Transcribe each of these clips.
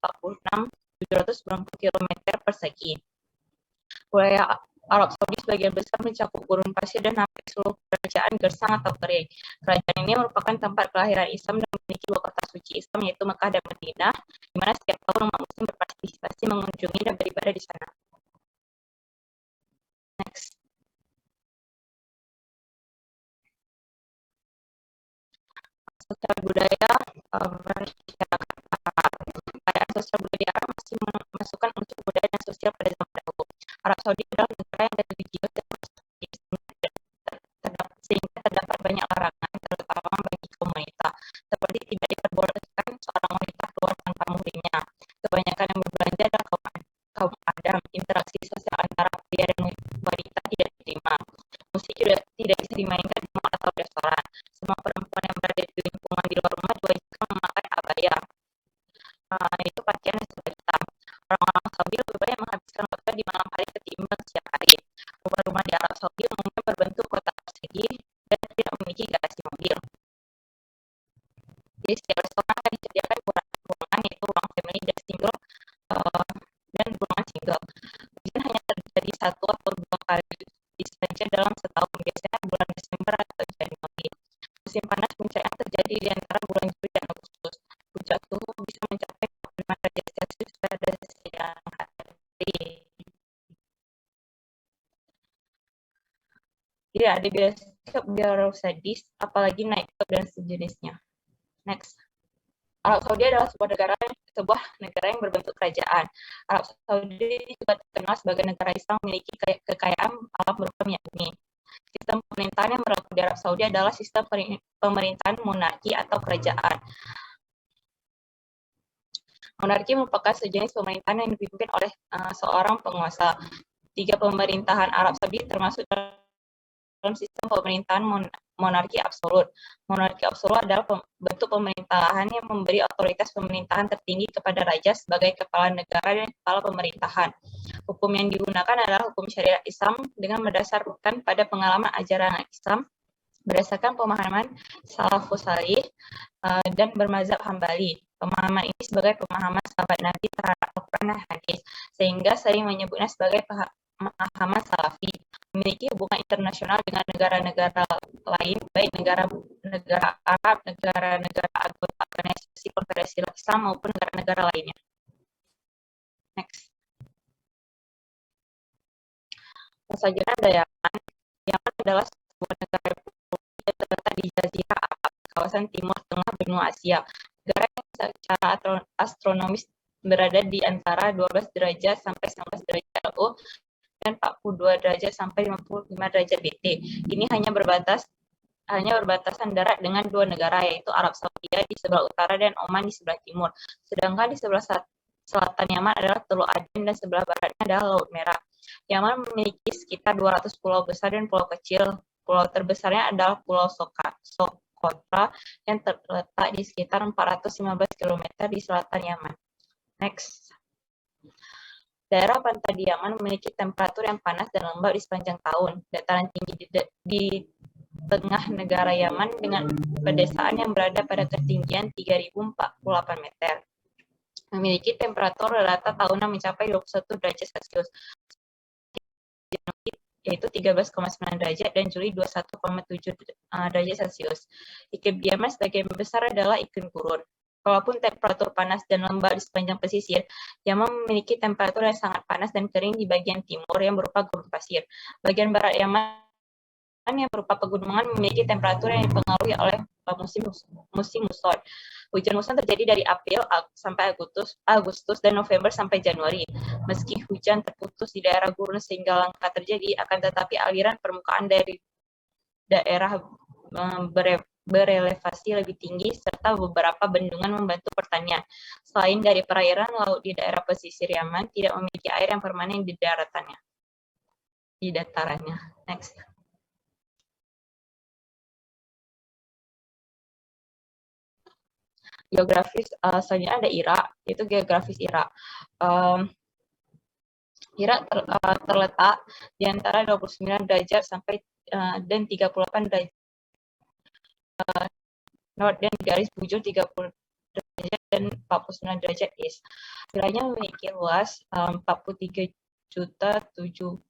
790 km persegi. Wilayah Arab Saudi sebagian besar mencakup gurun pasir dan hampir seluruh kerajaan gersang atau kering. Kerajaan ini merupakan tempat kelahiran Islam dan memiliki dua kota suci Islam, yaitu Mekah dan Madinah, di mana setiap tahun umat Muslim berpartisipasi mengunjungi dan beribadah di sana. Next. Sosial budaya masyarakat Arab. Keadaan sosial budaya Arab masih memasukkan unsur budaya dan sosial pada zaman dahulu. Arab Saudi adalah negara yang religius dan sehingga terdapat banyak larangan, terutama bagi kaum wanita, seperti tidak diperbolehkan seorang wanita keluar tanpa muhrimnya. Kebanyakan yang berbelanja adalah kaum Adam. Interaksi sosial antara pria dan wanita tidak diterima. Musik juga tidak bisa dimainkan di mal atau restoran. Semua perempuan yang berada di lingkungan di luar rumah diwajibkan memakai abaya. Itu pakaian yang serba hitam. Orang-orang Saudi lebih banyak menghabiskan waktu di malam hari ketimbang siang hari. Rumah-rumah di Arab Saudi umumnya berbentuk kotak persegi dan tidak memiliki garasi mobil. Jadi setiap restoran akan disediakan ruangan, yaitu ruang family dan single dan ruangan single. Hujan hanya terjadi 1 atau 2 kali saja dalam setahun, biasanya bulan Desember atau Januari. Musim panas puncaknya terjadi di antara bulan Juli dan Agustus. Puncak suhu bisa mencapai 45 derajat Celcius pada siang hari. Tidak ada bioskop biar sadis, apalagi nightclub dan sejenisnya. Next. Arab Saudi adalah sebuah negara yang berbentuk kerajaan. Arab Saudi juga terkenal sebagai negara Islam memiliki kekayaan alam berupa minyak bumi. Sistem pemerintahan yang berlaku di Arab Saudi adalah sistem pemerintahan monarki atau kerajaan. Monarki merupakan sejenis pemerintahan yang dipimpin oleh seorang penguasa. 3 pemerintahan Arab Saudi termasuk dalam sistem pemerintahan monarki absolut. Monarki absolut adalah bentuk pemerintahan yang memberi otoritas pemerintahan tertinggi kepada raja sebagai kepala negara dan kepala pemerintahan. Hukum yang digunakan adalah hukum syariat Islam dengan berdasarkan pada pengalaman ajaran Islam, berdasarkan pemahaman salafus salih dan bermazhab Hambali. Pemahaman ini sebagai pemahaman sahabat Nabi terhadap Al-Quran dan hadis, sehingga sering menyebutnya sebagai pemahaman salafi. Memiliki hubungan internasional dengan negara-negara lain, baik negara Arab, negara-negara anggota Organisasi Konferensi Islam maupun negara-negara lainnya. Next. Selanjutnya ada Yaman. Yaman adalah sebuah negara republik yang terletak di Jazirah Arab, kawasan timur tengah benua Asia. Negara yang secara astronomis berada di antara 12 derajat sampai 19 derajat LU dan 42 derajat sampai 55 derajat BT. Ini hanya berbatasan darat dengan 2 negara, yaitu Arab Saudi di sebelah utara dan Oman di sebelah timur. Sedangkan di sebelah selatan Yaman adalah Teluk Aden dan sebelah baratnya adalah Laut Merah. Yaman memiliki sekitar 200 pulau besar dan pulau kecil. Pulau terbesarnya adalah Pulau Socotra yang terletak di sekitar 415 km di selatan Yaman. Next. Daerah pantai di Yaman memiliki temperatur yang panas dan lembab di sepanjang tahun. Dataran tinggi di tengah negara Yaman dengan pedesaan yang berada pada ketinggian 3.048 meter. Memiliki temperatur rata tahunan mencapai 21 derajat Celcius, yaitu 13,9 derajat, dan Juli 21,7 derajat Celcius. Iklim di Yaman sebagian besar adalah iklim gurun. Walaupun temperatur panas dan lembab di sepanjang pesisir, Yaman memiliki temperatur yang sangat panas dan kering di bagian timur yang berupa gurun pasir. Bagian barat Yaman yang berupa pegunungan memiliki temperatur yang dipengaruhi oleh musim muson. Hujan muson terjadi dari April sampai Agustus dan November sampai Januari. Meski hujan terputus di daerah gurun sehingga langka terjadi, akan tetapi aliran permukaan dari daerah berelevasi lebih tinggi serta beberapa bendungan membantu pertanian. Selain dari perairan laut di daerah pesisir Yaman tidak memiliki air yang permanen di datarannya. Next. Geografis, selanjutnya ada Irak, itu geografis Irak. Irak terletak di antara 29 derajat sampai dan 38 derajat North dan garis bujur 30 derajat dan 49 derajat east. Wilayahnya memiliki luas 43.702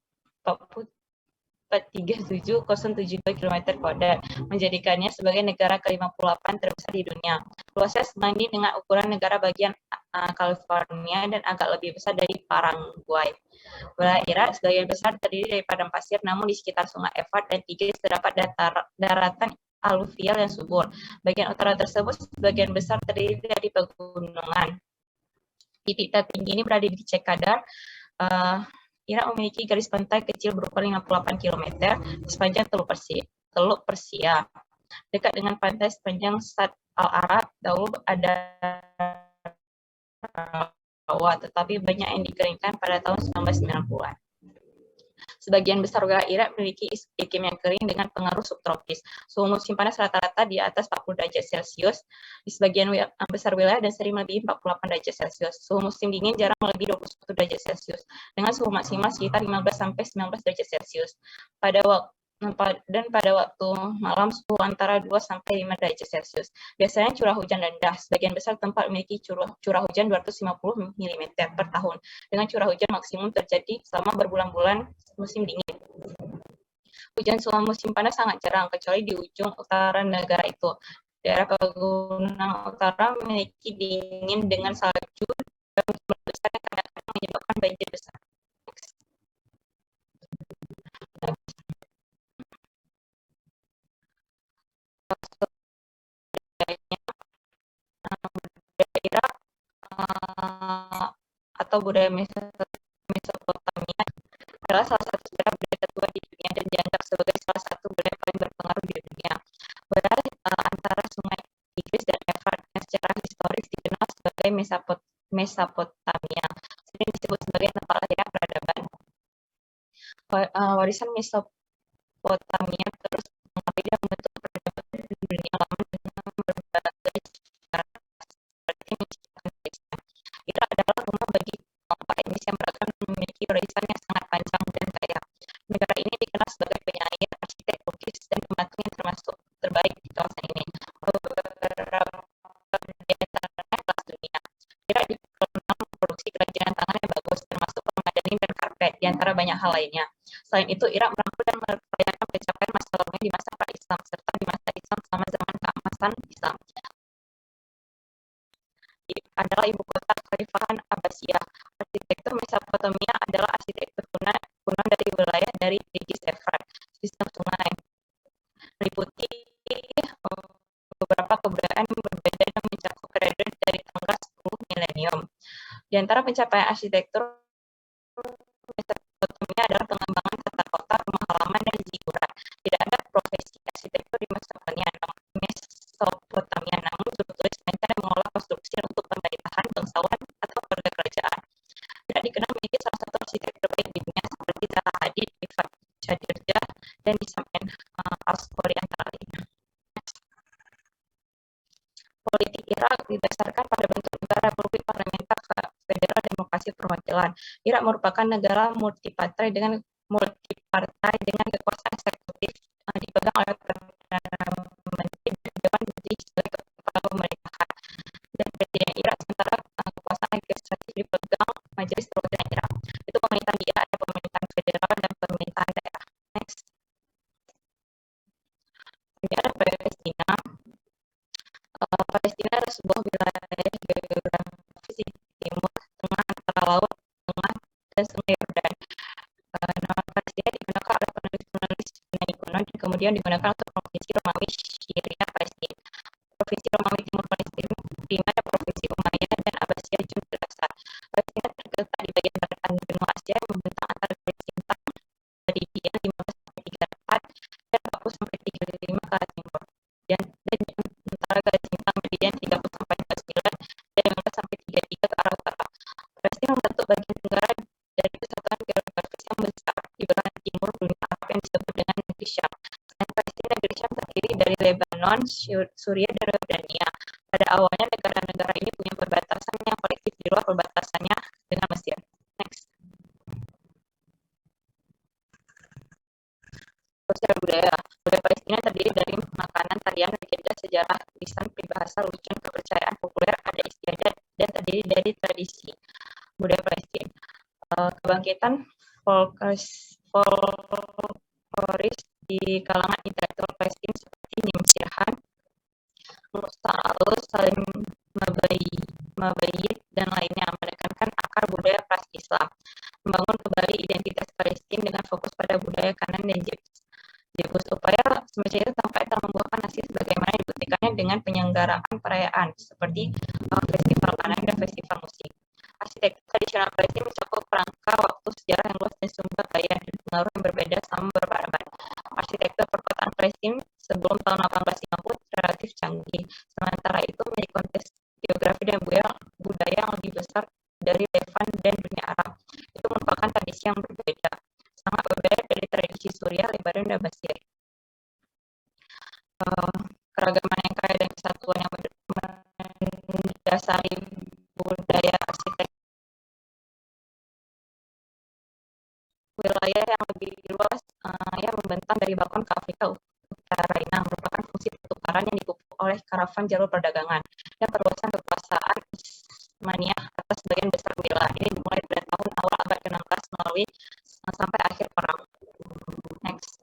km², menjadikannya sebagai negara ke-58 terbesar di dunia. Luasnya sebanding dengan ukuran negara bagian California dan agak lebih besar dari Paraguay. Wilayah Irak sebagian besar terdiri dari padang pasir, namun di sekitar sungai Efrat dan Tigris terdapat daratan aluvial yang subur. Bagian utara tersebut sebagian besar terdiri dari pegunungan. Titik tertinggi ini berada di Cekadar. Irak memiliki garis pantai kecil berukuran 58 km sepanjang Teluk Persia. Dekat dengan pantai sepanjang Sad al-Arab, dahulu ada tetapi banyak yang dikeringkan pada tahun 1990-an. Sebagian besar wilayah Irak memiliki iklim yang kering dengan pengaruh subtropis. Suhu musim panas rata-rata di atas 40 derajat Celcius di sebagian besar wilayah dan sering melebihi 48 derajat Celcius. Suhu musim dingin jarang melebihi 21 derajat Celcius dengan suhu maksimal sekitar 15 sampai 19 derajat Celcius. Pada waktu malam suhu antara 2 sampai 5 derajat Celcius. Biasanya curah hujan rendah. Sebagian besar tempat memiliki curah hujan 250 mm per tahun dengan curah hujan maksimum terjadi selama berbulan-bulan musim dingin. Hujan selama musim panas sangat jarang, kecuali di ujung utara negara itu. Daerah pegunungan utara memiliki dingin dengan salju dan musim besar yang kadang-kadang menyebabkan banjir besar. Irak atau budaya Mesopotamia adalah salah satu sejarah budaya tertua di dunia dan dianggap sebagai salah satu budaya paling berpengaruh di dunia. Berada antara sungai Tigris dan Efrat yang secara historis dikenal sebagai Mesopotamia, sering disebut sebagai tempat lahirnya peradaban. Warisan Mesopotamia terus mengalir dan membentuk peradaban di dunia lama dengan berbagai cara seperti menciptakan warisan. Irak adalah rumah bagi kelompok etnis yang beragam dan memiliki warisan yang sangat panjang dan kaya. Negara ini dikenal sebagai penyair, arsitek, pelukis, dan pembantu yang termasuk terbaik di kawasan ini. Beberapa di antaranya kelas dunia. Irak dikenal memproduksi kerajinan tangan yang bagus, termasuk permadani dan karpet, di antara banyak hal lainnya. Selain itu, Irak merangkul dan merayakan pencapaian masa lalunya di masa pra-Islam, serta di masa Islam selama zaman keemasan Islam. Adalah ibu kota Kekhalifahan Abbasiyah. Arsitektur Mesopotamia adalah arsitektur kuno dari wilayah dari Tigris Efrat, sistem sungai, meliputi beberapa kebudayaan yang berbeda dan mencakup periode dari tanggal 10 milenium. Di antara pencapaian arsitektur Mesopotamia adalah pengembangan tata kota, rumah halaman, dan zigurat. Tidak ada profesi arsitektur di Mesopotamia, namun juru tulis merancang dan mengolah konstruksi untuk pemerintahan, bangsawan, atau keluarga kerajaan. Tidak dikenal memiliki salah satu arsitek terbaik di dunia seperti Zaha Hadid, Rifat Chadirja, dan Nizam Al-Asqori antara lainnya. Politik Irak didasarkan pada bentuk negara republik parlementer federal demokrasi perwakilan. Irak merupakan negara multipartai dengan kekuasaan eksekutif dipegang oleh Perdana Menteri dan Dewan Putih sebagai kepala pemerintahan. Dan Presiden Irak, sementara kekuasaan legislatif dipegang Majelis Perwakilan Irak. Itu pemerintahan dia, ada pemerintahan federal dan pemerintahan daerah. Next. Ini ada Palestina. Palestina adalah sebuah wilayah geografis di timur tengah antara Laut Tengah dan Sungai Yordan. Nama Palestina digunakan oleh penulis-penulis Yunani kuno dan kemudian digunakan untuk provinsi Romawi Syria Palestina, provinsi Romawi Timur Palestina, dan provinsi Umayyah dan Abbasiyah Jundul Aqsa. Palestina terletak di bagian barat benua Asia yang membentang antara garis bintang meridian 15 sampai 34 dan 40 sampai 35 ke arah timur. Dan antara garis bintang meridian 30 sampai 49 dan 15 sampai 33 ke arah utara. Palestina membentuk bagian tenggara dari kesatuan geografis yang besar di belahan timur dunia Arab yang disebut dengan negeri Syam. Selain Palestina, negeri Syam terdiri dari Lebanon, Suriah, dan Yordania. Pada awalnya negara-negara ini punya perbatasan yang kolektif di luar perbatasannya dengan Mesir. Next. Sosial budaya. Budaya Palestina terdiri dari makanan, tarian, legenda, sejarah, lisan, peribahasa, lucu, kepercayaan populer, ada istiadat budaya Palestina. Kebangkitan folkloris di kalangan intelektual Palestina seperti Nimsirhan, Musa Alus, Salim Mabayit, dan lainnya menekankan akar budaya pras-Islam, membangun kembali identitas Palestina dengan fokus pada budaya Kanan dan Jebus. Upaya semacam itu tampaknya telah membuahkan hasil sebagaimana dibuktikannya dengan penyelenggaraan perayaan seperti festival Kanan dan festival musik. Arsitektur tradisional Palestina mencakup kerangka waktu sejarah yang luas dan sumber daya dan pengaruh yang berbeda selama beberapa abad. Arsitektur perkotaan Palestina sebelum tahun 1850 relatif canggih, sementara itu memiliki konteks geografi dan budaya yang lebih besar dari Levant dan dunia Arab. Itu merupakan tradisi yang berbeda, sangat berbeda dari tradisi Suriah, Lebanon, dan Mesir. Keragaman yang kaya dan kesatuan yang mendasari budaya arsitektur wilayah yang lebih luas yang membentang dari Balkan ke Afrika Utara merupakan fungsi pertukaran yang dipupuk oleh karavan jalur perdagangan dan perluasan kekuasaan Utsmaniyah atas sebagian besar wilayah ini dimulai pada tahun awal abad ke-16 melalui sampai akhir perang. Next.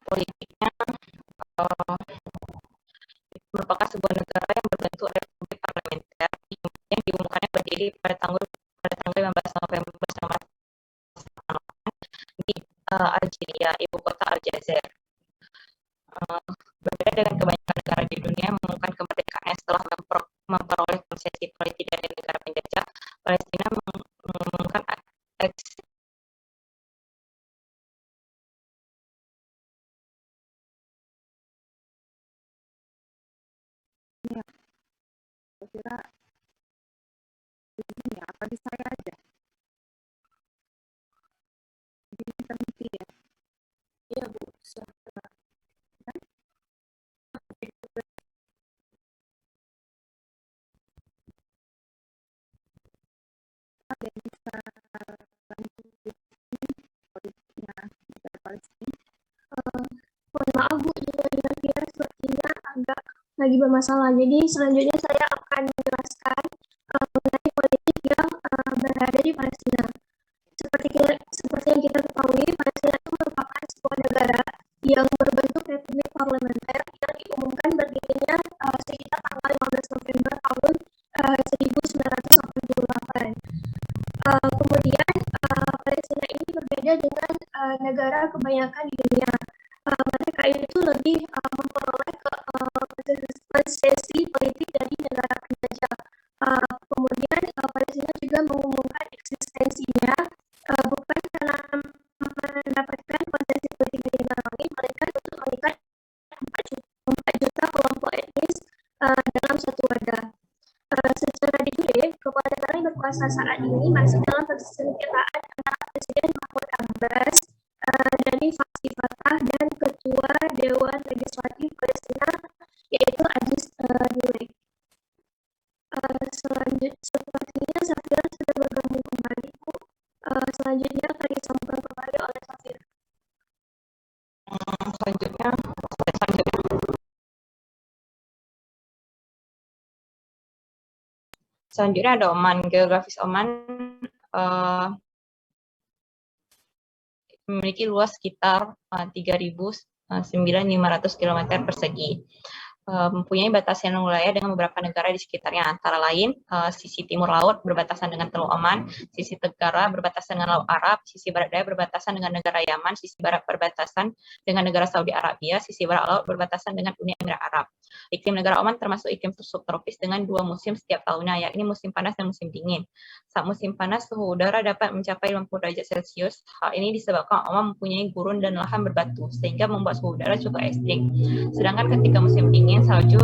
Politiknya merupakan sebuah negara yang berbentuk republik parlementer yang diumumkannya berdiri pada tanggal 15 November 1948 di Algeria, ibu kota Aljazair. Berbeda dengan kebanyakan negara di dunia yang mengumumkan kemerdekaannya setelah memperoleh konsesi politik dari negara penjajah, Palestina mengumumkan Ya, saya kira ini ya, apa di saya aja? Jadi terhenti ya? Iya Bu, silakan. Ada yang bisa lanjut politiknya negara Palestina? Mohon maaf Bu, jika sepertinya agak lagi bermasalah. Jadi selanjutnya saya akan menjelaskan mengenai politik yang berada di Palestina. Seperti yang kita ketahui, Palestina itu merupakan sebuah negara yang berbentuk republik parlementer yang diumumkan berdirinya sekitar tanggal 15 November tahun 1948. Kemudian Palestina ini berbeda dengan negara kebanyakan di dunia. Mereka itu lebih memperoleh konsesi politik dari negara penjajah. Kemudian Palestina juga mengumumkan eksistensinya bukan karena mendapatkan konsesi politik dari negara lain, melainkan untuk mengikat 4 juta kelompok etnis dalam satu wadah. Secara de jure, kepala negara yang berkuasa saat ini masih dalam persengketaan antara Presiden Mahmud Abbas dari faksi Fatah dan Ketua Dewan Legislatif Palestina yaitu Aziz Dulek. Sepertinya Safira sudah bergabung kembali Bu. Selanjutnya akan disampaikan kembali oleh Safira. Selanjutnya ada Oman. Geografis Oman memiliki luas sekitar 3.900 km persegi. Mempunyai batasan wilayah dengan beberapa negara di sekitarnya, antara lain sisi timur laut berbatasan dengan Teluk Oman, sisi tenggara berbatasan dengan Laut Arab, sisi barat daya berbatasan dengan negara Yaman, sisi barat berbatasan dengan negara Saudi Arabia, sisi barat laut berbatasan dengan Uni Emirat Arab. Iklim negara Oman termasuk iklim subtropis dengan 2 musim setiap tahunnya, yakni musim panas dan musim dingin. Saat musim panas, suhu udara dapat mencapai 50 derajat Celcius. Hal ini disebabkan Oman mempunyai gurun dan lahan berbatu, sehingga membuat suhu udara cukup ekstrim. Sedangkan ketika musim dingin, salju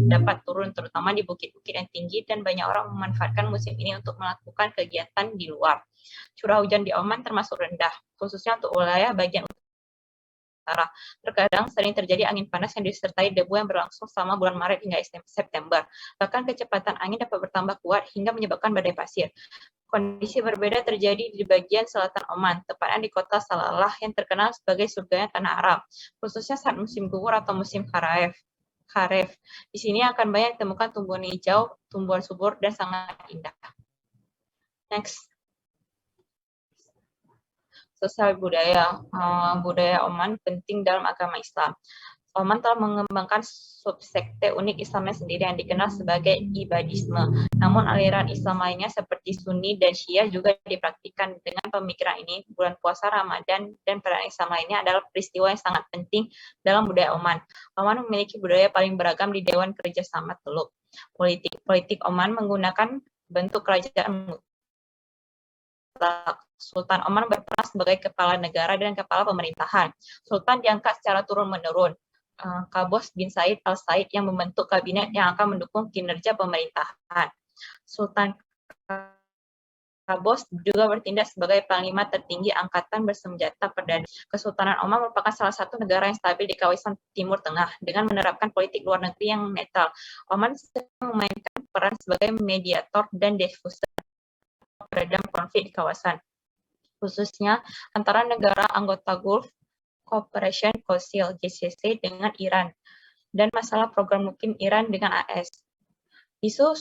dapat turun terutama di bukit-bukit yang tinggi dan banyak orang memanfaatkan musim ini untuk melakukan kegiatan di luar. Curah hujan di Oman termasuk rendah, khususnya untuk wilayah bagian utara. Terkadang sering terjadi angin panas yang disertai debu yang berlangsung selama bulan Maret hingga September. Bahkan kecepatan angin dapat bertambah kuat hingga menyebabkan badai pasir. Kondisi berbeda terjadi di bagian selatan Oman, tepatnya di kota Salalah yang terkenal sebagai surganya tanah Arab, khususnya saat musim gugur atau musim kharif. Di sini akan banyak ditemukan tumbuhan hijau, tumbuhan subur, dan sangat indah. Next. Sosial budaya. Budaya Oman penting dalam agama Islam. Oman telah mengembangkan subsekte unik Islamnya sendiri yang dikenal sebagai ibadisme. Namun aliran Islam lainnya seperti Sunni dan Syiah juga dipraktikkan dengan pemikiran ini. Bulan puasa, Ramadan, dan perayaan Islam lainnya adalah peristiwa yang sangat penting dalam budaya Oman. Oman memiliki budaya paling beragam di Dewan Kerjasama Teluk. Politik Oman menggunakan bentuk kerajaan mutlak. Sultan Oman berperan sebagai kepala negara dan kepala pemerintahan. Sultan diangkat secara turun-menurun. Qaboos bin Said al-Said yang membentuk kabinet yang akan mendukung kinerja pemerintahan. Sultan Qaboos juga bertindak sebagai panglima tertinggi angkatan bersenjata perdana. Kesultanan Oman merupakan salah satu negara yang stabil di kawasan Timur Tengah dengan menerapkan politik luar negeri yang netral. Oman sedang memainkan peran sebagai mediator dan diffuser peredam konflik di kawasan, khususnya antara negara anggota Gulf Cooperation Council (GCC) dengan Iran dan masalah program nuklir Iran dengan AS. Isu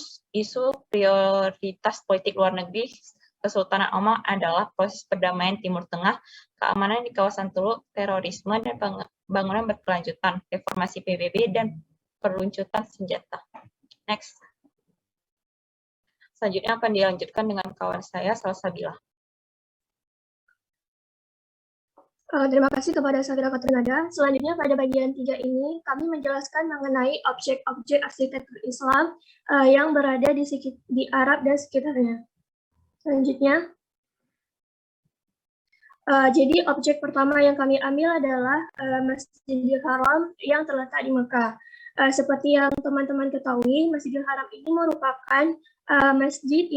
prioritas politik luar negeri Kesultanan Oman adalah proses perdamaian Timur Tengah, keamanan di kawasan Teluk, terorisme dan pembangunan berkelanjutan, reformasi PBB dan perluncuran senjata. Next. Selanjutnya akan dilanjutkan dengan kawan saya, Salsabila. Terima kasih kepada Safira Katrinada. Selanjutnya pada bagian 3 ini kami menjelaskan mengenai objek-objek arsitektur Islam yang berada di Arab dan sekitarnya. Selanjutnya, jadi objek pertama yang kami ambil adalah Masjidil Haram yang terletak di Mekah. Seperti yang teman-teman ketahui, Masjidil Haram ini merupakan masjid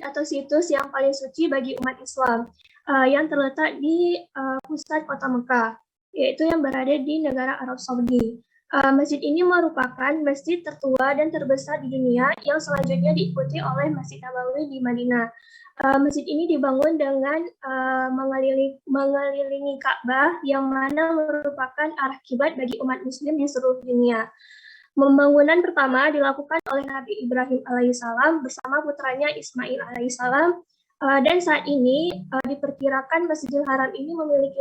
atau situs yang paling suci bagi umat Islam yang terletak di pusat kota Mekah, yaitu yang berada di negara Arab Saudi. Masjid ini merupakan masjid tertua dan terbesar di dunia yang selanjutnya diikuti oleh Masjid Nabawi di Madinah. Masjid ini dibangun dengan mengelilingi Ka'bah yang mana merupakan arah kiblat bagi umat Muslim di seluruh dunia. Pembangunan pertama dilakukan oleh Nabi Ibrahim alaihissalam bersama putranya Ismail alaihissalam, dan saat ini diperkirakan Masjidil Haram ini memiliki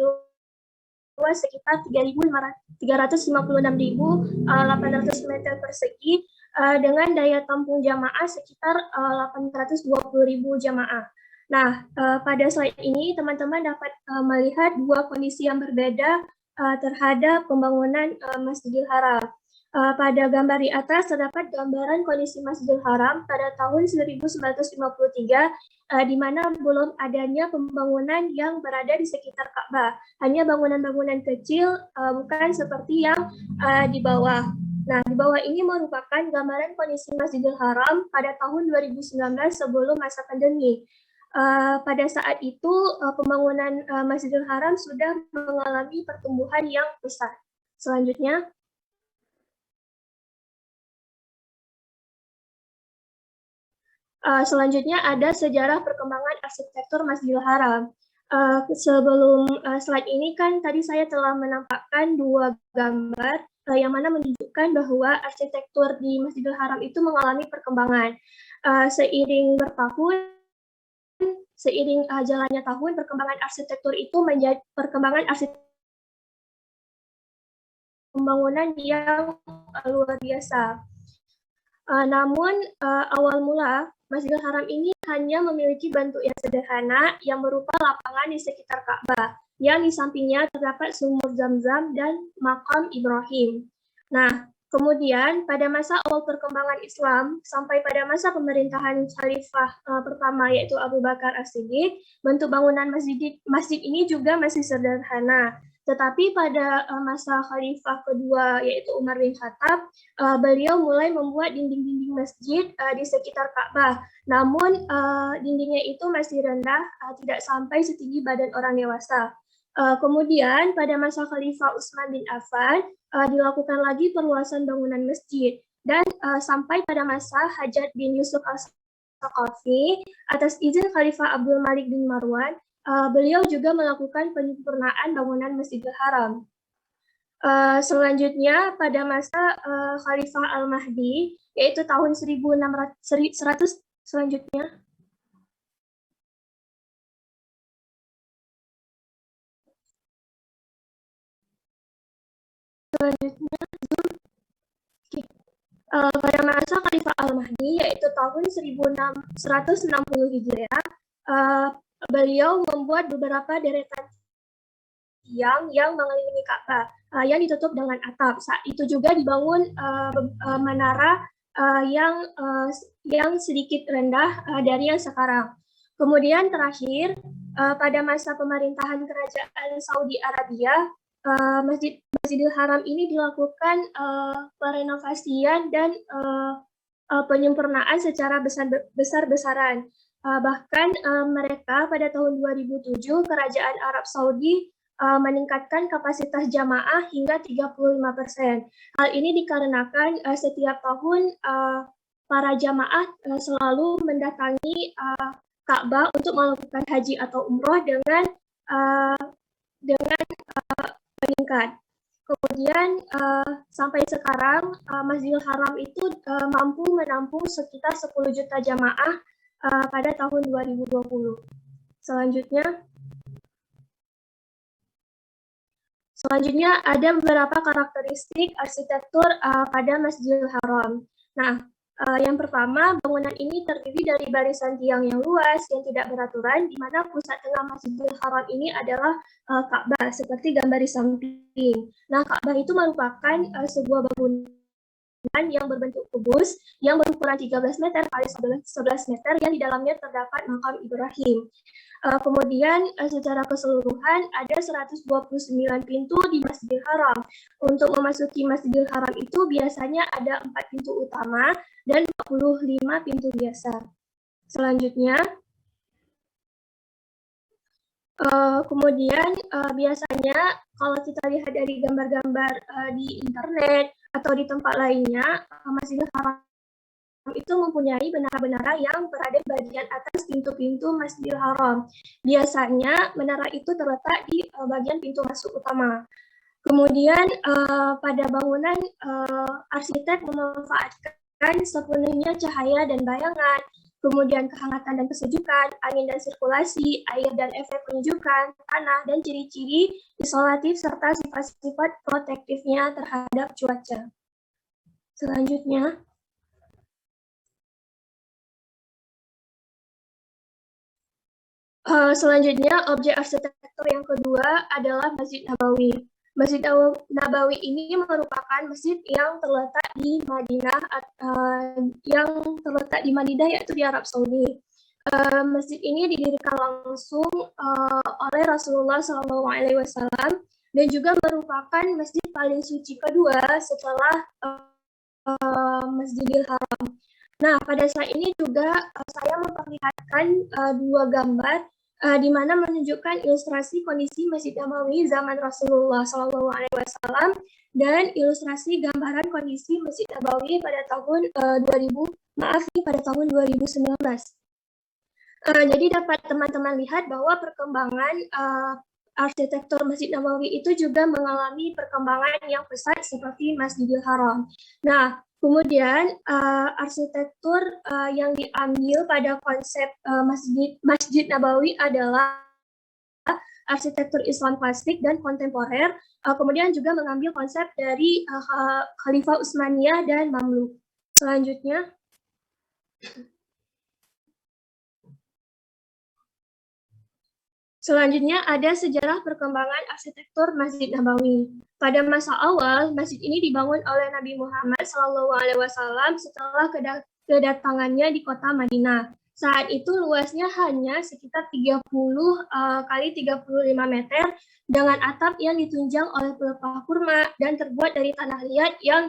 luas sekitar 356.800 meter persegi dengan daya tampung jamaah sekitar 820.000 jamaah. Nah, pada slide ini teman-teman dapat melihat dua kondisi yang berbeda terhadap pembangunan Masjidil Haram. Pada gambar di atas terdapat gambaran kondisi Masjidil Haram pada tahun 1953, di mana belum adanya pembangunan yang berada di sekitar Ka'bah. Hanya bangunan-bangunan kecil, bukan seperti yang di bawah. Nah, di bawah ini merupakan gambaran kondisi Masjidil Haram pada tahun 2019 sebelum masa pandemi. Pada saat itu, pembangunan Masjidil Haram sudah mengalami pertumbuhan yang besar. Selanjutnya, ada sejarah perkembangan arsitektur Masjidil Haram. Sebelum slide ini kan tadi saya telah menampakkan dua gambar yang mana menunjukkan bahwa arsitektur di Masjidil Haram itu mengalami perkembangan. Seiring jalannya tahun, perkembangan arsitektur itu menjadi pembangunan yang luar biasa. Namun awal mula Masjidil Haram ini hanya memiliki bentuk yang sederhana yang berupa lapangan di sekitar Ka'bah, yang di sampingnya terdapat sumur Zam-Zam dan makam Ibrahim. Nah, kemudian pada masa awal perkembangan Islam sampai pada masa pemerintahan Khalifah pertama yaitu Abu Bakar As-Siddiq, bentuk bangunan masjid ini juga masih sederhana. Tetapi pada masa Khalifah kedua yaitu Umar bin Khattab, beliau mulai membuat dinding-dinding masjid di sekitar Ka'bah. Namun dindingnya itu masih rendah, tidak sampai setinggi badan orang dewasa. Kemudian pada masa Khalifah Utsman bin Affan dilakukan lagi perluasan bangunan masjid, dan sampai pada masa Hajjaj bin Yusuf Al-Thaqafi atas izin Khalifah Abdul Malik bin Marwan, beliau juga melakukan penyempurnaan bangunan Masjidil Haram. Selanjutnya pada masa Khalifah Al-Mahdi, yaitu tahun 1600 selanjutnya. Selanjutnya, oke. Pada masa Khalifah Al-Mahdi, yaitu tahun 1160 Hijriah, beliau membuat beberapa deretan yang mengelilingi Ka'bah yang ditutup dengan atap. Saat itu juga dibangun menara yang sedikit rendah dari yang sekarang. Kemudian terakhir, pada masa pemerintahan kerajaan Saudi Arabia, Masjidil Haram ini dilakukan perenovasian dan penyempurnaan secara besar-besaran. Bahkan mereka pada tahun 2007, Kerajaan Arab Saudi meningkatkan kapasitas jamaah hingga 35%. Hal ini dikarenakan setiap tahun para jamaah selalu mendatangi Ka'bah untuk melakukan haji atau umroh dengan meningkat. Kemudian sampai sekarang Masjidil Haram itu mampu menampung sekitar 10 juta jamaah pada tahun 2020. Selanjutnya ada beberapa karakteristik arsitektur pada Masjidil Haram. Nah, yang pertama, bangunan ini terdiri dari barisan tiang yang luas yang tidak beraturan, di mana pusat tengah Masjidil Haram ini adalah Ka'bah, seperti gambar di samping. Nah, Ka'bah itu merupakan sebuah bangunan yang berbentuk kubus yang berukuran 13 meter kali 11 meter yang di dalamnya terdapat makam Ibrahim. Kemudian secara keseluruhan ada 129 pintu di Masjidil Haram. Untuk memasuki Masjidil Haram itu biasanya ada 4 pintu utama dan 45 pintu biasa. Selanjutnya, kemudian biasanya kalau kita lihat dari gambar-gambar di internet atau di tempat lainnya, Masjidil Haram itu mempunyai menara-menara yang berada di bagian atas pintu-pintu Masjidil Haram. Biasanya menara itu terletak di bagian pintu masuk utama. Kemudian pada bangunan arsitek memanfaatkan sepenuhnya cahaya dan bayangan, kemudian kehangatan dan kesejukan, angin dan sirkulasi, air dan efek penunjukan, tanah, dan ciri-ciri isolatif serta sifat-sifat protektifnya terhadap cuaca. Selanjutnya, objek arsitektur yang kedua adalah Masjid Nabawi. Masjid Nabawi ini merupakan masjid yang terletak di Madinah, yaitu di Arab Saudi. Masjid ini didirikan langsung oleh Rasulullah SAW dan juga merupakan masjid paling suci kedua setelah Masjidil Haram. Nah, pada saat ini juga saya memperlihatkan dua gambar di mana menunjukkan ilustrasi kondisi Masjid Nabawi zaman Rasulullah SAW dan ilustrasi gambaran kondisi Masjid Nabawi pada tahun 2019. Jadi dapat teman-teman lihat bahwa perkembangan arsitektur Masjid Nabawi itu juga mengalami perkembangan yang pesat seperti Masjidil Haram. Nah, kemudian arsitektur yang diambil pada konsep Masjid Nabawi adalah arsitektur Islam klasik dan kontemporer, kemudian juga mengambil konsep dari Khalifah Utsmaniyah dan Mamluk. Selanjutnya ada sejarah perkembangan arsitektur Masjid Nabawi. Pada masa awal, masjid ini dibangun oleh Nabi Muhammad SAW setelah kedatangannya di kota Madinah. Saat itu luasnya hanya sekitar 30 kali 35 meter dengan atap yang ditunjang oleh pelepah kurma dan terbuat dari tanah liat yang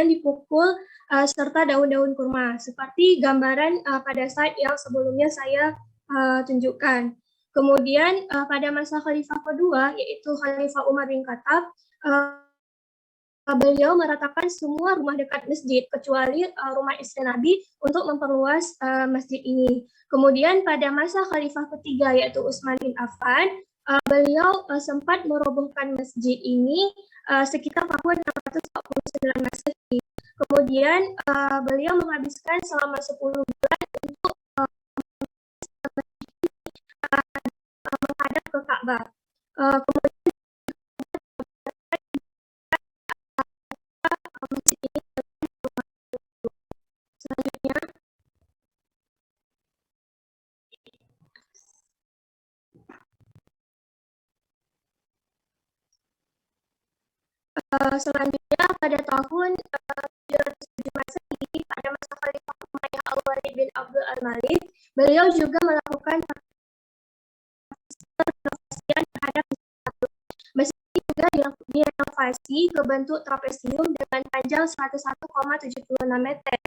dipukul serta daun-daun kurma, seperti gambaran pada slide yang sebelumnya saya tunjukkan. Kemudian pada masa Khalifah kedua, yaitu Khalifah Umar bin Khattab, beliau meratakan semua rumah dekat masjid, kecuali rumah istri Nabi untuk memperluas masjid ini. Kemudian pada masa Khalifah ketiga, yaitu Utsman bin Affan, beliau sempat merobohkan masjid ini sekitar tahun 649 Masehi. Kemudian beliau menghabiskan selama 10 bulan untuk menghadap ke Ka'bah. Kemudian Selanjutnya pada tahun 707 Masehi, pada masa Khalifah Umayyah Al-Walid bin Abdul Al-Malik, beliau juga melakukan renovasi terhadap masjid ini juga direnovasi ke bentuk trapesium dengan panjang 101,76 meter.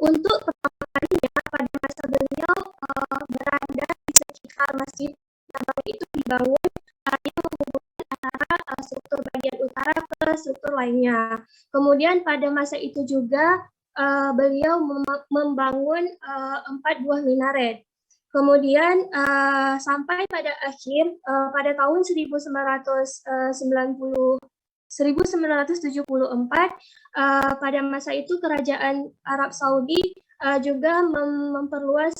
Untuk pertama kalinya pada masa beliau, beranda di sekitar Masjid Nabawi itu dibangun yang menghubungkan antara struktur bagian utara ke struktur lainnya. Kemudian pada masa itu juga beliau membangun 4 buah minaret. Kemudian sampai pada akhir pada tahun 1974 pada masa itu kerajaan Arab Saudi juga memperluas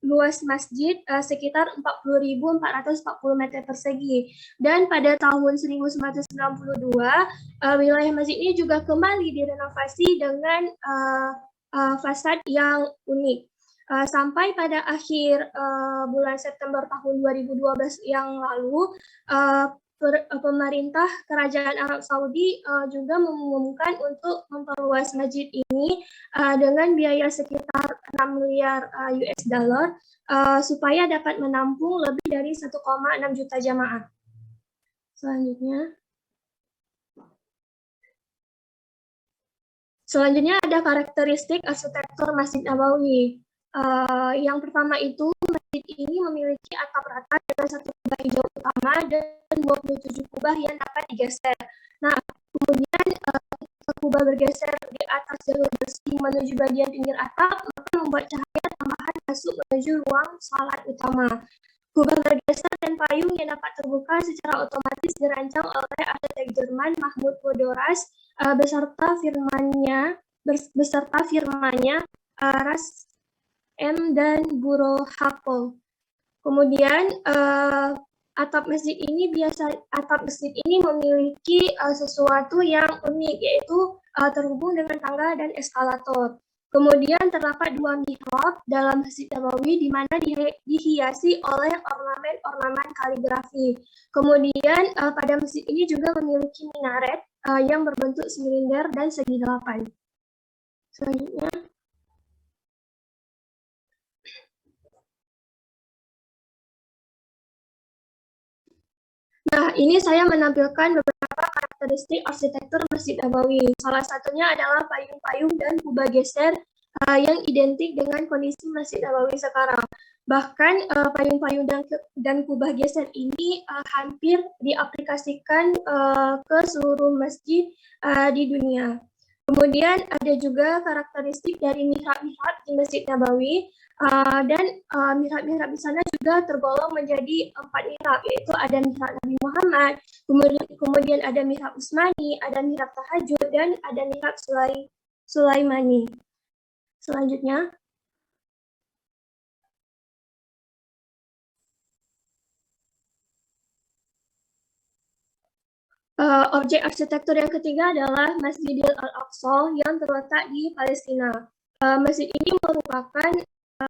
luas masjid sekitar 40.440 meter persegi, dan pada tahun 1992 wilayah masjid ini juga kembali direnovasi dengan fasad yang unik. Sampai pada akhir bulan September tahun 2012 yang lalu, pemerintah kerajaan Arab Saudi juga mengumumkan untuk memperluas masjid ini dengan biaya sekitar 6 miliar US dollar supaya dapat menampung lebih dari 1,6 juta jamaah. Selanjutnya ada karakteristik arsitektur Masjid Nabawi. Yang pertama itu, masjid ini memiliki atap rata dengan satu kubah hijau utama dan 27 kubah yang dapat digeser. Nah, kemudian ketika kubah bergeser di atas jalur bersih menuju bagian pinggir atap, maka membuat cahaya tambahan masuk menuju ruang salat utama. Kubah bergeser dan payung yang dapat terbuka secara otomatis dirancang oleh arsitek Jerman Mahmud Wodaröz beserta firmanya Ras M dan Buro Happel. Kemudian atap masjid ini memiliki sesuatu yang unik, yaitu terhubung dengan tangga dan eskalator. Kemudian terdapat 2 mihrab dalam Masjid Nabawi di mana dihiasi oleh ornamen-ornamen kaligrafi. Kemudian pada masjid ini juga memiliki minaret yang berbentuk silinder dan segi 8. Selanjutnya. Nah, ini saya menampilkan beberapa karakteristik arsitektur Masjid Nabawi. Salah satunya adalah payung-payung dan kubah geser yang identik dengan kondisi Masjid Nabawi sekarang. Bahkan payung-payung dan kubah geser ini hampir diaplikasikan ke seluruh masjid di dunia. Kemudian ada juga karakteristik dari mihrab-mihrab di Masjid Nabawi. Dan mihrab-mihrab di sana juga tergolong menjadi 4 mihrab, yaitu ada mihrab Nabi Muhammad, kemudian ada mihrab Utsmani, ada mihrab tahajud, dan ada mihrab Sulaimani. Selanjutnya. Objek arsitektur yang ketiga adalah Masjidil Al-Aqsa yang terletak di Palestina. Masjid ini merupakan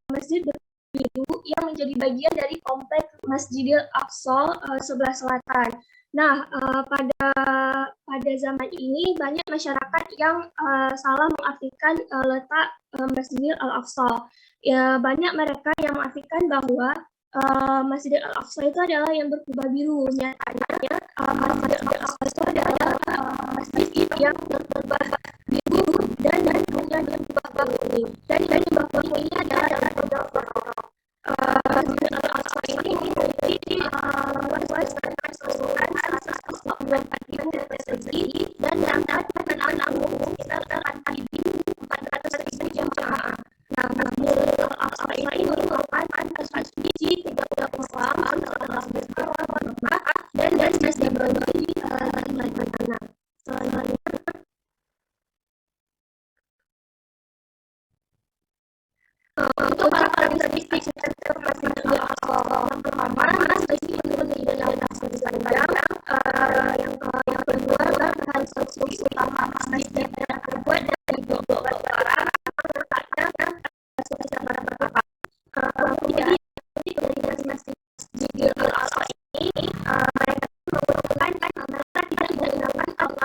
masjid biru yang menjadi bagian dari kompleks Masjidil Aqsa sebelah selatan. Nah, pada zaman ini banyak masyarakat yang salah mengartikan letak Masjidil Al-Aqsa. Ya, banyak mereka yang mengartikan bahwa Masjidil Al-Aqsa itu adalah yang berkubah biru. Nyatanya Masjidil Al-Aqsa itu adalah masjid yang berkubah biru dan punya kubah kuning. Dan kubah kuning ini adalah Masjid Al-Aqsa ini memiliki luas sekitar 144.000 persegi dan dapat menampung sekitar 400.000 jamaah. Nah, Masjid Al-Aqsa ini merupakan masjid 30 Islam setelah Mekah dan masjid Nabawi di Madinah. Selanjutnya. Untuk karakteristik arsitektur Masjidil Aqsa, yang pertama, masjid ini memiliki elevasi panjang. Yang kedua, bahan konstruksi utama masjid yang terbuat dari blok bata letaknya secara bertahap. Kemudian dari Masjidil Aqsa ini mereka tidak menggunakan atap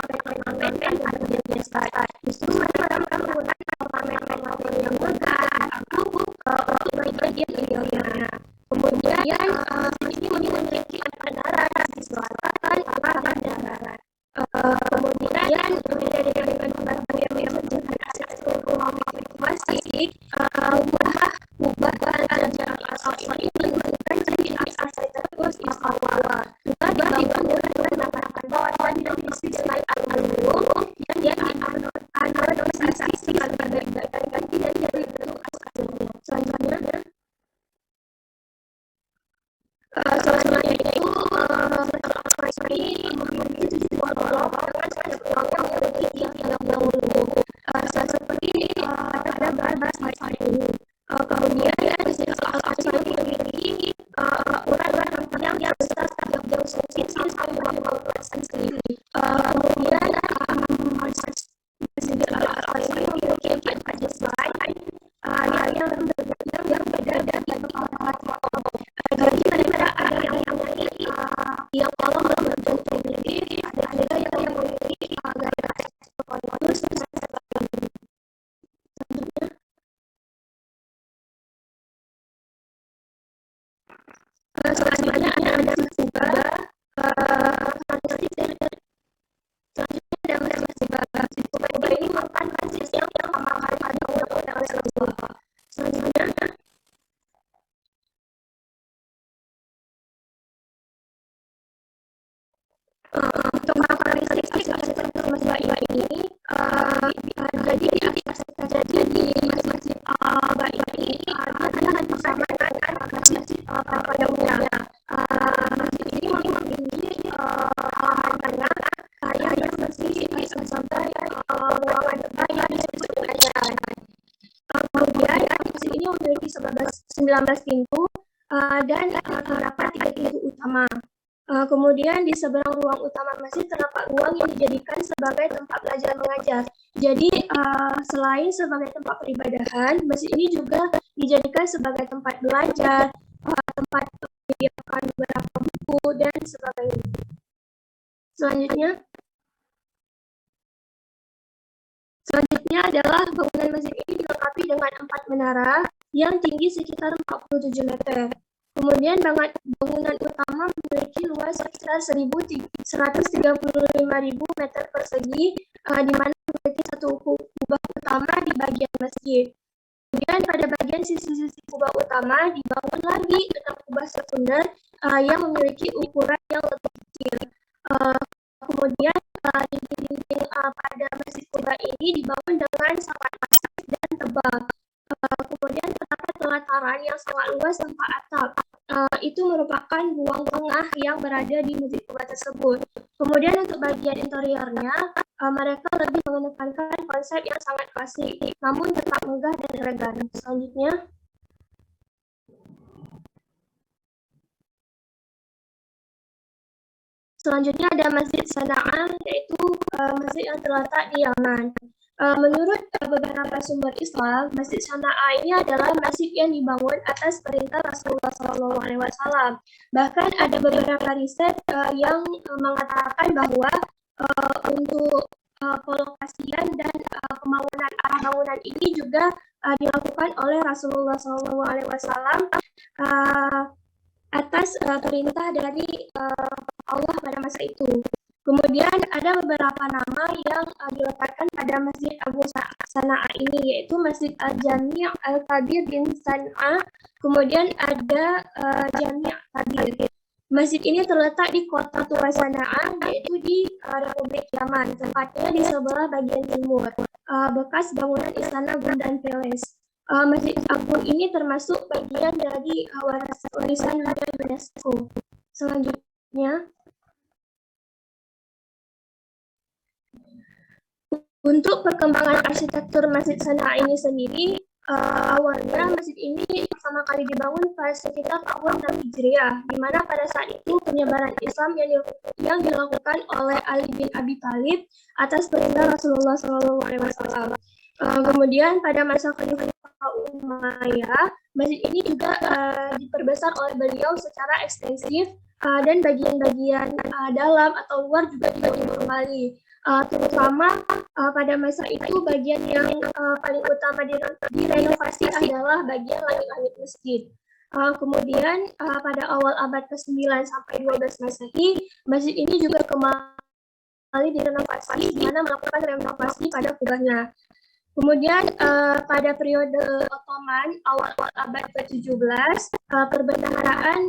Selanjutnya ada Masjid Quba. Selanjutnya ada Masjid Quba. Masjid Quba ini merupakan masjid yang pertama kali dibangun oleh Rasulullah. Selanjutnya untuk karakteristik arsitektur Masjid Quba ini jadi di Masjid Quba ini ada bersama dengan masjid pada umumnya. Masjid ini memiliki halaman tengah yang bersih sampai ruangan tengah yang disebut dengan jalan. Kemudian masjid ini memiliki 19 pintu dan terdapat 3 pintu utama. Kemudian di seberang ruang utama masjid terdapat ruang yang dijadikan sebagai tempat belajar mengajar. Jadi selain sebagai tempat peribadahan, masjid ini juga dijadikan sebagai tempat belajar, tempat menyediakan beberapa buku dan sebagainya. Selanjutnya adalah bangunan masjid ini dilengkapi dengan 4 menara yang tinggi sekitar 47 meter. Kemudian bangunan utama memiliki luas sekitar 135.000 meter persegi, di mana memiliki satu kubah utama di bagian masjid. Kemudian pada bagian sisi-sisi kubah utama dibangun lagi 6 kubah sekunder yang memiliki ukuran yang lebih kecil. Kemudian dinding-dinding pada masjid kubah ini dibangun dengan sangat pasir dan tebal. Kemudian terdapat pelataran yang sangat luas tanpa atap. Itu merupakan ruang tengah yang berada di masjid Quba tersebut. Kemudian untuk bagian interiornya, mereka lebih mengedepankan konsep yang sangat klasik, namun tetap megah dan elegan. Selanjutnya ada Masjid Sana'a, yaitu masjid yang terletak di Yaman. Menurut beberapa sumber Islam, Masjid Sana'a ini adalah masjid yang dibangun atas perintah Rasulullah SAW. Bahkan ada beberapa riset yang mengatakan bahwa untuk pelokasian dan pembangunan arah bangunan ini juga dilakukan oleh Rasulullah SAW atas perintah dari Allah pada masa itu. Kemudian ada beberapa nama yang diletakkan pada Masjid Abu Sana'a ini, yaitu Masjid Al-Jami' Al-Kabir bin Sana'a, kemudian ada Jami' Kabir. Masjid ini terletak di kota tua Sana'a, yaitu di Republik Yaman, tepatnya di sebelah bagian timur, bekas bangunan Istana Golden Palace. Masjid Agung ini termasuk bagian dari warisan dunia UNESCO. Selanjutnya, untuk perkembangan arsitektur Masjid Sana'a ini sendiri, awalnya masjid ini pertama kali dibangun pada sekitar tahun 6 Hijriah, di mana pada saat itu penyebaran Islam yang dilakukan oleh Ali bin Abi Thalib atas perintah Rasulullah SAW. Kemudian pada masa Khalifah Umayyah, masjid ini juga diperbesar oleh beliau secara ekstensif dan bagian-bagian dalam atau luar juga dibangun kembali. Terutama pada masa itu bagian yang paling utama direnovasi adalah bagian langit-langit masjid. Kemudian pada awal abad ke-9 sampai 12 Masehi, masjid ini juga kembali direnovasi, di mana melakukan renovasi pada kubahnya. Kemudian pada periode Ottoman awal abad ke-17, perbendaharaan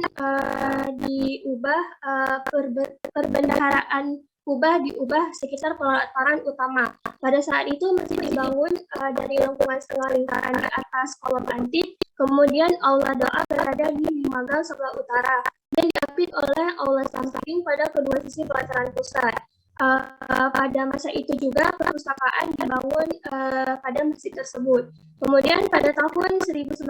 diubah sekitar pelataran utama. Pada saat itu masjid dibangun dari lengkungan setengah lingkaran di atas kolom antik, kemudian aula doa berada di Limagal sebelah utara dan diapit oleh aula samping pada kedua sisi pelataran pusat. Pada masa itu juga perpustakaan dibangun pada masjid tersebut. Kemudian pada tahun 1997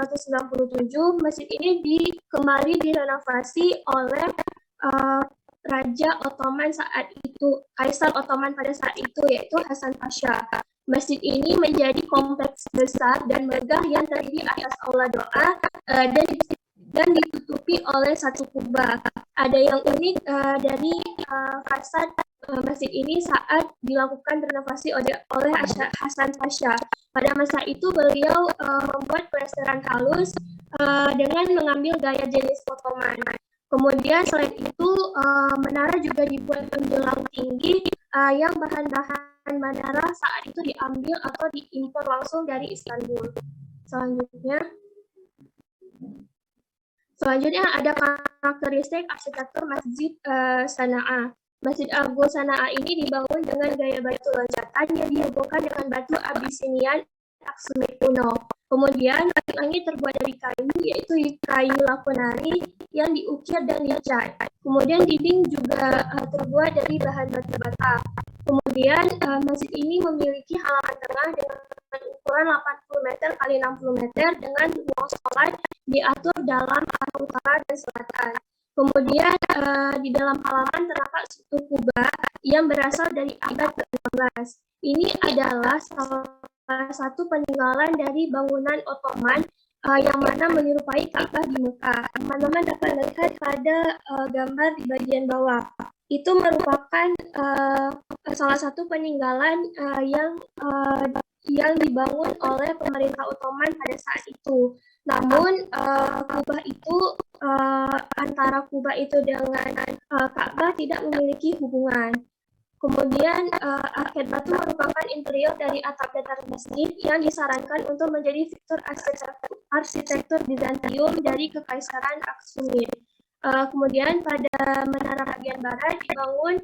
masjid ini kembali direnovasi oleh Raja Ottoman saat itu, Kaisar Ottoman pada saat itu, yaitu Hasan Pasha. Masjid ini menjadi kompleks besar dan megah yang terdiri atas aula doa dan ditutupi oleh satu kubah. Ada yang unik dari fasad masjid ini saat dilakukan renovasi oleh Hasan Pasha. Pada masa itu beliau membuat pelesteran halus dengan mengambil gaya jenis Ottoman. Kemudian selain itu menara juga dibuat menjulang tinggi yang bahan-bahan menara saat itu diambil atau diimpor langsung dari Istanbul. Selanjutnya ada karakteristik arsitektur Masjid Sana'a. Masjid Agung Sana'a ini dibangun dengan gaya batu loncatan yang dihubungkan dengan batu Abisinian Aksumit kuno. Kemudian langit terbuat dari kayu, yaitu kayu lapunari yang diukir dan dicat. Kemudian dinding juga terbuat dari bahan batu bata. Kemudian masjid ini memiliki halaman tengah dengan ukuran 80 meter x 60 meter dengan ruang sholat diatur dalam arah utara dan selatan. Kemudian di dalam halaman terdapat suku Kuba yang berasal dari abad ke-16. Ini adalah salah satu peninggalan dari bangunan Ottoman yang mana menyerupai Ka'bah di Mekah. Teman-teman dapat melihat pada gambar di bagian bawah. Itu merupakan salah satu peninggalan yang dibangun oleh pemerintah Ottoman pada saat itu. Namun Kubah itu antara Kubah itu dengan Ka'bah tidak memiliki hubungan. Kemudian arket batu merupakan interior dari atap datar masjid yang disarankan untuk menjadi fitur arsitektur Bizantium dari Kekaisaran Aksumit. Kemudian pada menara bagian barat dibangun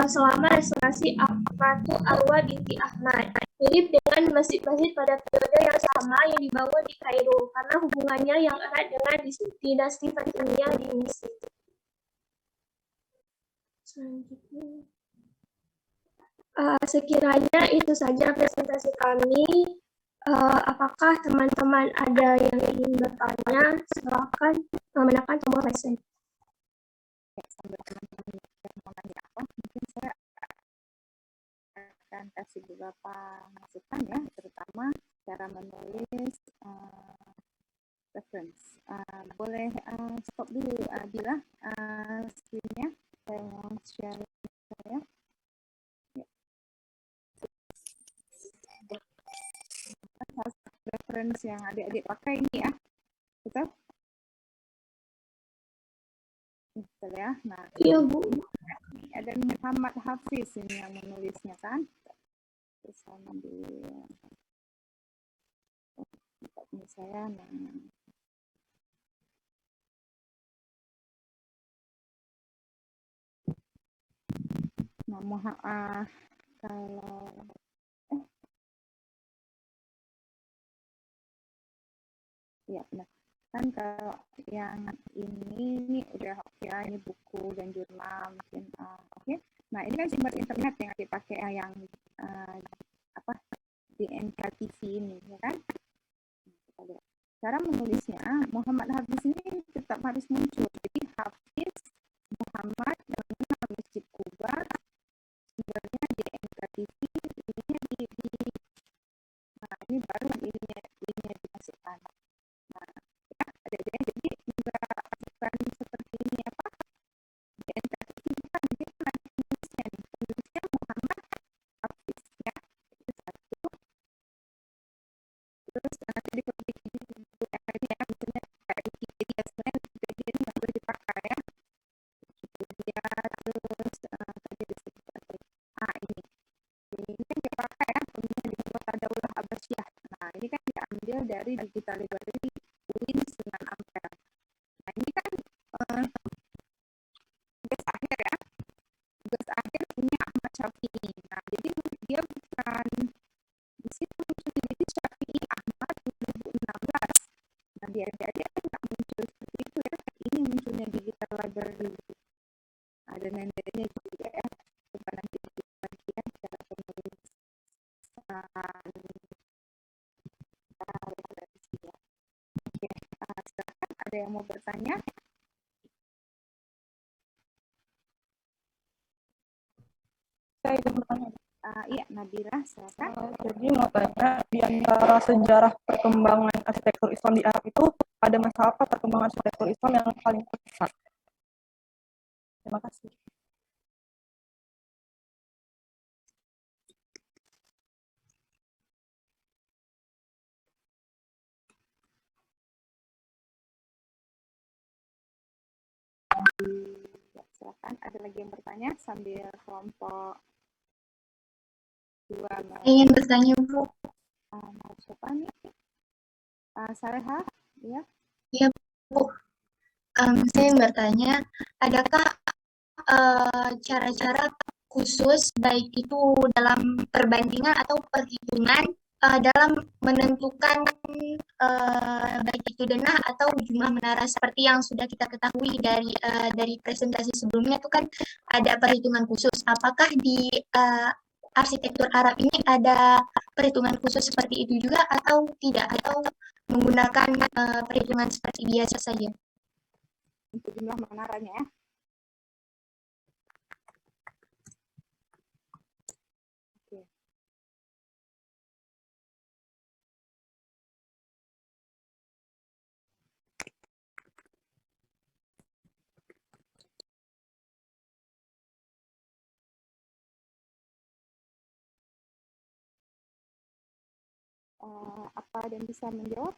selama restorasi Ratu Arwa binti Ahmad. Mirip dengan masjid-masjid pada periode yang sama yang dibangun di Kairo karena hubungannya yang erat dengan dinasti Fatimiyah di Mesir. Selanjutnya, sekiranya itu saja presentasi kami. Apakah teman-teman ada yang ingin bertanya? Silakan menekan tombol raise hand. Sambil teman-teman mau nanya apa, mungkin saya akan kasih beberapa masukan ya, terutama cara menulis reference. Boleh stop dulu Bila screen-nya, saya mau share saya. Reference yang adik-adik pakai ini ya, betul? Betul ya. Nah, iya Bu. Ada Muhammad Hafiz ini yang menulisnya kan. Terus sama di ini saya kalau ya benar kan, kalau yang ini udah oke, ini buku dan jurnal mungkin oke. Nah ini kan sumber internet yang dipakai yang apa di NKTV ini ya kan. Cara menulisnya Muhammad Hafiz ini tetap harus muncul, jadi Hafiz Muhammad dengan Masjid Kuba sumbernya di NKTV, ininya di nah ini baru ininya dimasukkan. Nah ya ada jadi bukan seperti ini apa di NKTV, bukan, dia kan ada penulisnya Muhammad Hafiz ya, itu satu. Terus nanti di ini ya, misalnya kayak Wikipedia, sebenarnya Wikipedia ini nggak boleh dipakai ya. Wikipedia terus tadi disebut ini kan dipakai ya, kemudian di Kota Daulah Abbasiyah. Nah ini kan diambil dari Digital Library UIN Sunan Ampel. Nah ini kan tugas akhir ya, tugas akhir punya Ahmad Syafi'i. Nah jadi dia bukan di situ muncul, jadi Syafi'i Ahmad 2016. Nah dia kan nggak muncul seperti itu ya, ini munculnya Digital Library. Ada neneknya juga ya, coba nanti bagian cara penulisan ya. Oke, silakan ada yang mau bertanya? Saya ingin bertanya. Iya, Nabila, silakan. Jadi mau tanya, di antara sejarah perkembangan arsitektur Islam di Arab itu, pada masa apa perkembangan arsitektur Islam yang paling pesat? Terima kasih. silakan. Ada lagi yang bertanya sambil kelompok 2 Ingin bertanya, Bu. siapa nih? Saleha, ya. Iya, Bu. Saya ingin bertanya, adakah cara-cara khusus baik itu dalam perbandingan atau perhitungan dalam menentukan baik itu denah atau jumlah menara seperti yang sudah kita ketahui dari presentasi sebelumnya itu kan ada perhitungan khusus. Apakah di arsitektur Arab ini ada perhitungan khusus seperti itu juga atau tidak, atau menggunakan perhitungan seperti biasa saja? Untuk jumlah menaranya ya. Oke. Apa ada yang bisa menjawab?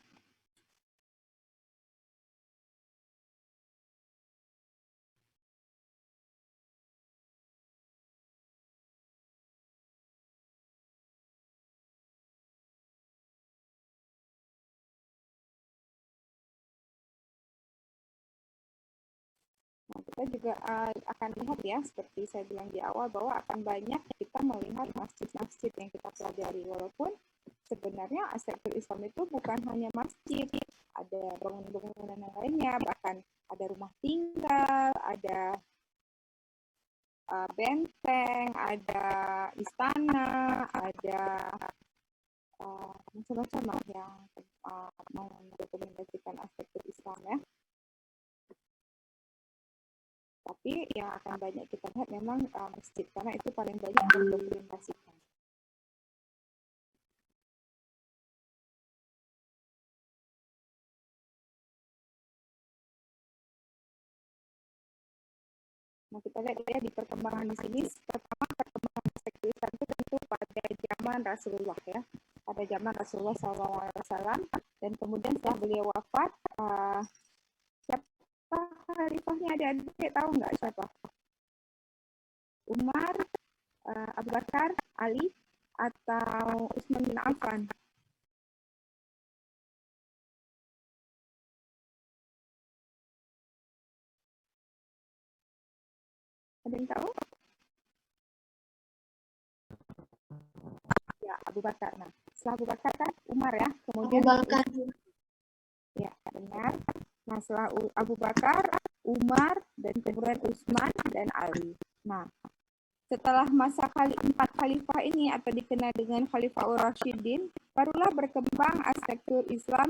Nah, kita juga akan lihat ya, seperti saya bilang di awal, bahwa akan banyak kita melihat masjid-masjid yang kita pelajari. Walaupun sebenarnya arsitektur Islam itu bukan hanya masjid, ada bangunan-bangunan yang lainnya, bahkan ada rumah tinggal, ada benteng, ada istana, ada macam-macam lah yang mendokumentasikan arsitektur Islam ya. Tapi yang akan banyak kita lihat memang masjid, karena itu paling banyak didokumentasikan. Nah, kita lihat ya di perkembangan di sini. Pertama, perkembangan arsitektur Islam itu tentu pada zaman Rasulullah ya, pada zaman Rasulullah SAW, dan kemudian setelah beliau wafat, siapa khalifahnya, adik-adik tahu nggak siapa? Umar, Abu Bakar, Ali, atau Utsman bin Affan? Ada yang tahu? Ya, Abu Bakar. Nah, setelah Abu Bakar kan Umar ya, kemudian Abu Bakar. ya, benar. Nah, setelah Abu Bakar, Umar, dan kemudian Utsman dan Ali. Nah, setelah masa 4 khalifah ini atau dikenal dengan Khalifah Ur-Rasyidin, barulah berkembang arsitektur Islam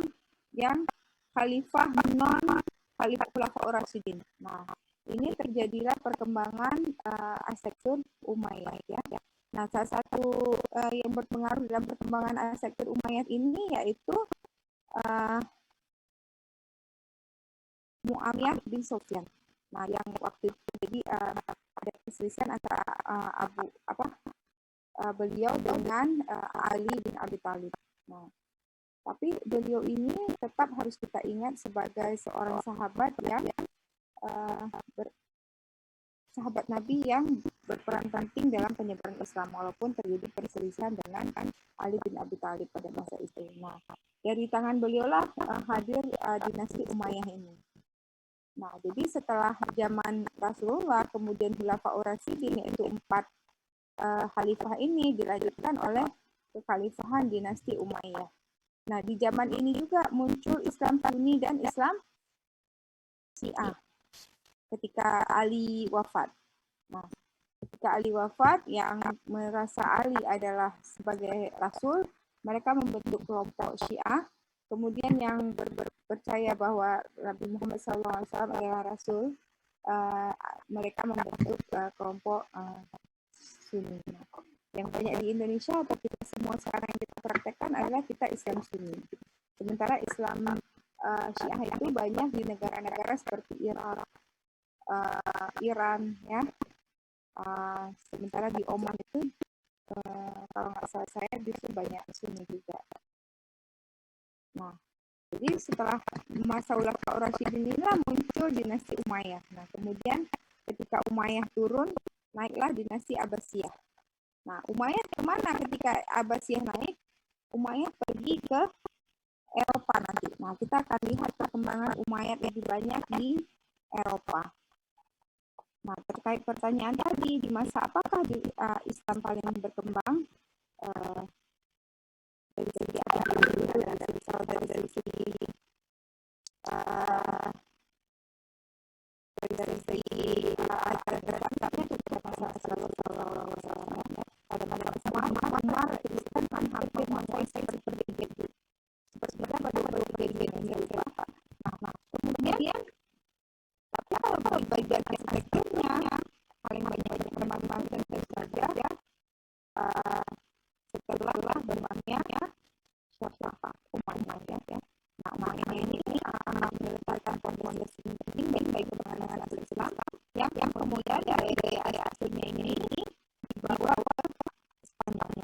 yang khalifah non Khalifah Ur-Rasyidin. Nah, ini terjadilah perkembangan arsitektur Umayyah ya. Nah, salah satu yang berpengaruh dalam perkembangan arsitektur Umayyah ini yaitu Muawiyah bin Sufyan. Nah, yang waktu itu jadi ada perselisihan antara beliau dengan Ali bin Abi Thalib. Nah, tapi beliau ini tetap harus kita ingat sebagai seorang sahabat yang sahabat Nabi yang berperan penting dalam penyebaran Islam, walaupun terjadi perselisihan dengan Ali bin Abi Thalib pada masa itu. Nah, dari tangan beliaulah hadir dinasti Umayyah ini. Nah, jadi setelah zaman Rasulullah, kemudian Khulafaur Rasyidin, yaitu 4 khalifah ini dilanjutkan oleh kekhalifahan dinasti Umayyah. Nah, di zaman ini juga muncul Islam Sunni dan Islam Syiah ketika Ali wafat. Nah, ketika Ali wafat, yang merasa Ali adalah sebagai Rasul, mereka membentuk kelompok Syiah. Kemudian yang percaya bahwa Nabi Muhammad SAW adalah Rasul, mereka membentuk kelompok Sunni. Yang banyak di Indonesia atau kita semua sekarang yang kita praktekkan adalah kita Islam Sunni. Sementara Islam Syiah itu banyak di negara-negara seperti Iran ya. Sementara di Oman itu kalau nggak salah saya justru banyak Sunni juga. Nah, jadi setelah masa Khulafaur Rasyidin inilah muncul dinasti Umayyah. Nah, kemudian ketika Umayyah turun, naiklah dinasti Abbasiyah. Nah, Umayyah kemana ketika Abbasiyah naik? Umayyah pergi ke Eropa nanti. Nah, kita akan lihat perkembangan Umayyad lebih banyak di Eropa. Nah, terkait pertanyaan tadi, di masa apakah Islam paling berkembang? Dari segi apa dulu? Dari segi ajaran-ajarannya juga masalah pada sama Kristen kan hampir menguasai seperti sepertinya pada berbeda. Nah, kemudian tapi kalau di bagian arsitekturnya paling banyak perkembangan dan saja setelah berkembangnya siapa Umayyah ya. Nah, ini akan meletakkan fondasi penting bagi perkembangan Islam yang kemudian dari area aslinya ini dibawa ke Spanyol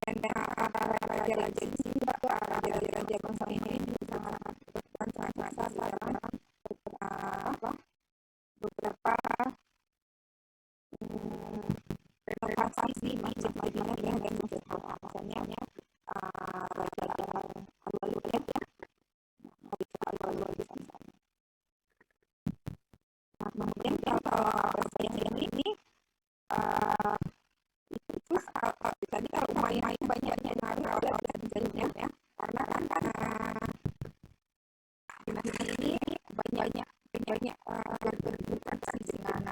dan raja-raja di sini juga raja-raja bangsa ini sangat besar dalam beberapa renovasi di Madinah ya dan misalnya raja Al-Walid ya Al-Walid di sana. Nah, kemudian kalau yang ini itu tadi kalau Umayyah banyaknya naruh dan jadinya ya karena kan dinasti ini banyak berkaitan dengan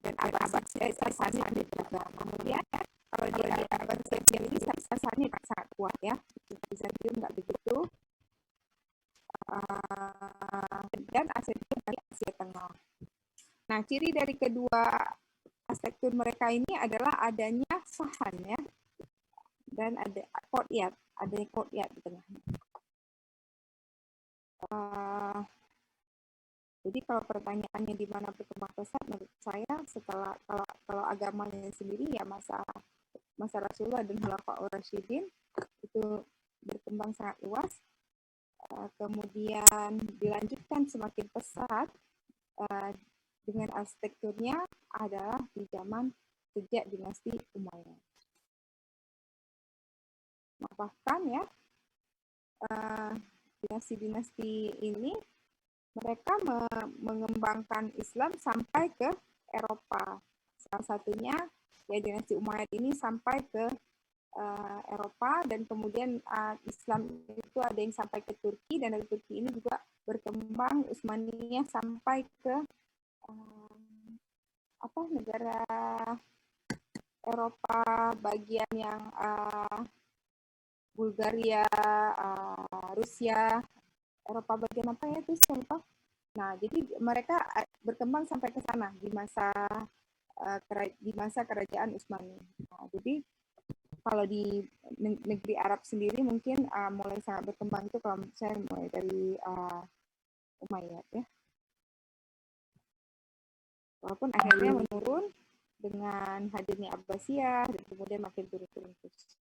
dan Abbasiyah Sasanid juga. Kemudian kalau di Abbasiyah ini Sasanid sangat kuat ya. Bizantium nggak begitu. Dan arsitektur dari Asia Tengah. Nah, ciri dari kedua arsitektur mereka ini adalah adanya sahan ya. Dan ada courtyard, adanya courtyard di tengahnya. Jadi kalau pertanyaannya di mana berkembang pesat, menurut saya setelah kalau agamanya sendiri ya masa Rasulullah dan Khulafaur Rasyidin itu berkembang sangat luas. Kemudian dilanjutkan semakin pesat dengan arsitekturnya adalah di zaman sejak dinasti Umayyah. Nah, bahkan ya dinasti-dinasti ini mereka mengembangkan Islam sampai ke Eropa. Salah satunya ya dinasti Umayyad ini sampai ke Eropa dan kemudian Islam itu ada yang sampai ke Turki dan dari Turki ini juga berkembang Utsmaniyah sampai ke negara Eropa bagian yang Bulgaria, Rusia, Eropa bagian apa ya itu saya lupa. Nah, jadi mereka berkembang sampai ke sana di masa kerajaan Utsmani. Nah, jadi kalau di negeri Arab sendiri mungkin mulai sangat berkembang itu kalau saya mulai dari Umayyad ya. Walaupun akhirnya menurun dengan hadirnya Abbasiyah dan kemudian makin turun-turun terus.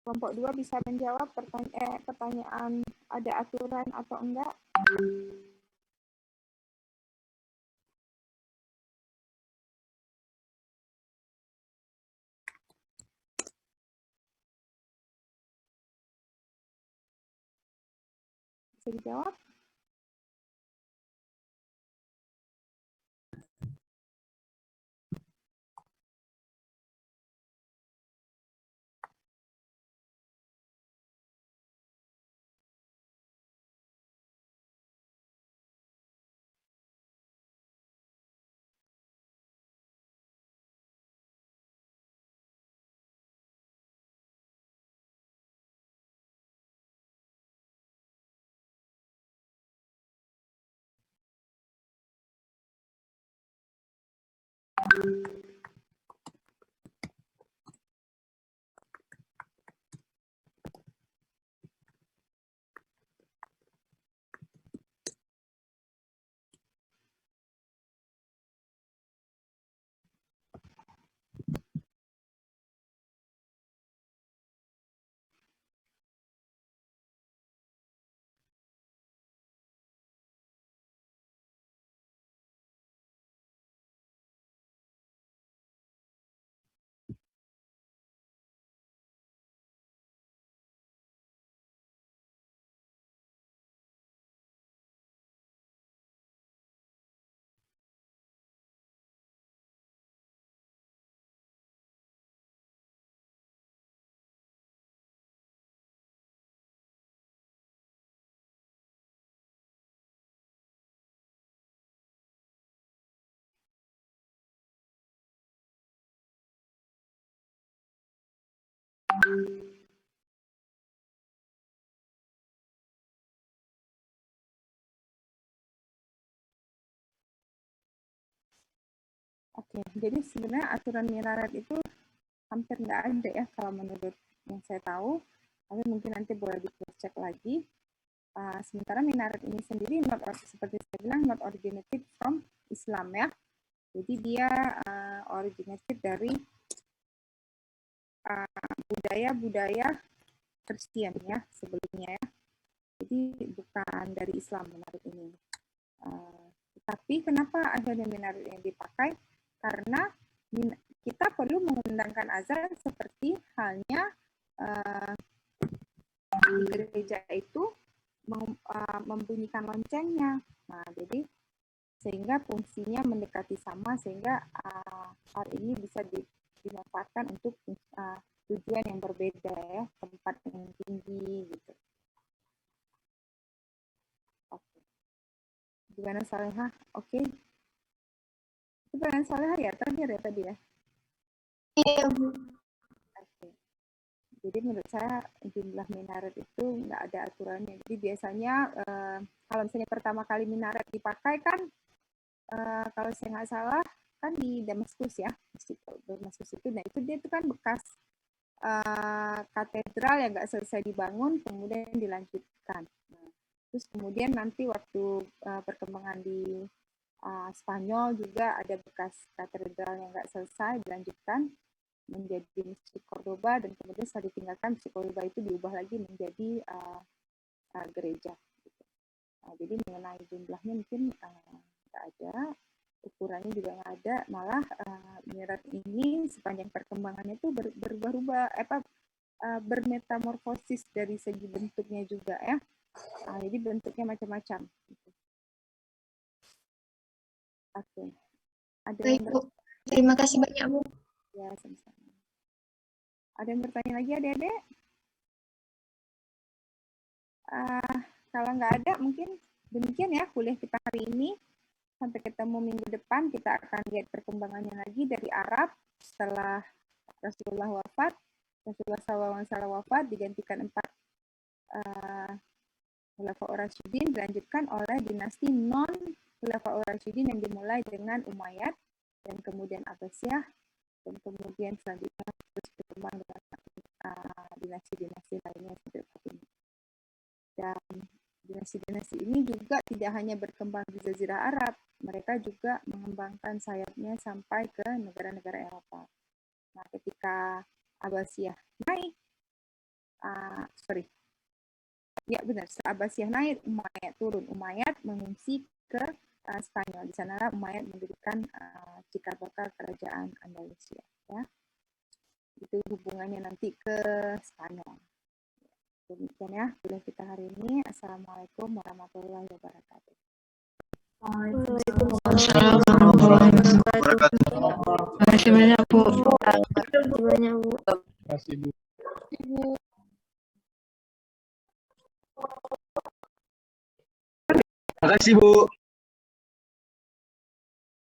Kelompok 2 bisa menjawab pertanyaan ada aturan atau enggak? Bisa dijawab? Oke, jadi sebenarnya aturan minaret itu hampir nggak ada ya kalau menurut yang saya tahu, tapi mungkin nanti boleh di-cek lagi. Sementara minaret ini sendiri seperti saya bilang not originated from Islam ya, jadi dia originated dari budaya-budaya Kristen ya sebelumnya ya, jadi bukan dari Islam minaret ini. Tapi kenapa akhirnya minaret ini dipakai? Karena kita perlu mengundangkan azan seperti halnya di gereja itu membunyikan loncengnya. Nah, jadi sehingga fungsinya mendekati sama, sehingga hal ini bisa dimanfaatkan untuk tujuan yang berbeda ya, tempat yang tinggi gitu. Oke. Gimana Salehah? Oke. Itu pertanyaan Salehah ya, terakhir ya tadi ya? Iya, Bu. Oke. Jadi menurut saya jumlah minaret itu nggak ada aturannya. Jadi biasanya kalau misalnya pertama kali minaret dipakai kan, kalau saya nggak salah kan di Damaskus ya, Damaskus itu, nah itu dia itu kan bekas katedral yang nggak selesai dibangun, kemudian dilanjutkan. Nah, terus kemudian nanti waktu perkembangan di Spanyol juga ada bekas katedral yang nggak selesai dilanjutkan menjadi Masjid Cordoba, dan kemudian setelah ditinggalkan Masjid Cordoba itu diubah lagi menjadi gereja. Gitu. Jadi mengenai jumlahnya mungkin nggak ada, ukurannya juga nggak ada, malah minaret ini sepanjang perkembangannya itu berubah-ubah, bermetamorfosis dari segi bentuknya juga ya. Jadi bentuknya macam-macam. Gitu. Oke. Ada Baik, Bu. Terima kasih banyak, Bu. Ya, sama-sama. Ada yang bertanya lagi, adik-adik? Kalau nggak ada, mungkin demikian ya kuliah kita hari ini. Sampai ketemu minggu depan, kita akan lihat perkembangannya lagi dari Arab setelah Rasulullah wafat. Rasulullah SAW wafat, digantikan 4 Khulafaur Rasyidin, dilanjutkan oleh dinasti non-Khulafaur Rasyidin yang dimulai dengan Umayyad, dan kemudian Abbasiyah, dan kemudian selanjutnya terus berkembang dengan dinasti-dinasti lainnya seperti ini. Dan dinasti-dinasti ini juga tidak hanya berkembang di Jazirah Arab, mereka juga mengembangkan sayapnya sampai ke negara-negara Eropa. Nah, ketika Abbasiyah naik, setelah Abbasiyah naik, Umayyad turun. Umayyad mengungsi ke Spanyol. Di sana Umayyad mendirikan cikal bakal kerajaan Andalusia. Ya. Itu hubungannya nanti ke Spanyol. Demikian ya kuliah kita hari ini. Assalamualaikum warahmatullahi wabarakatuh. Waalaikumsalam warahmatullahi wabarakatuh. Terima kasih banyak, Bu. Terima kasih banyak, Bu. Terima kasih, Bu. Terima kasih, Bu.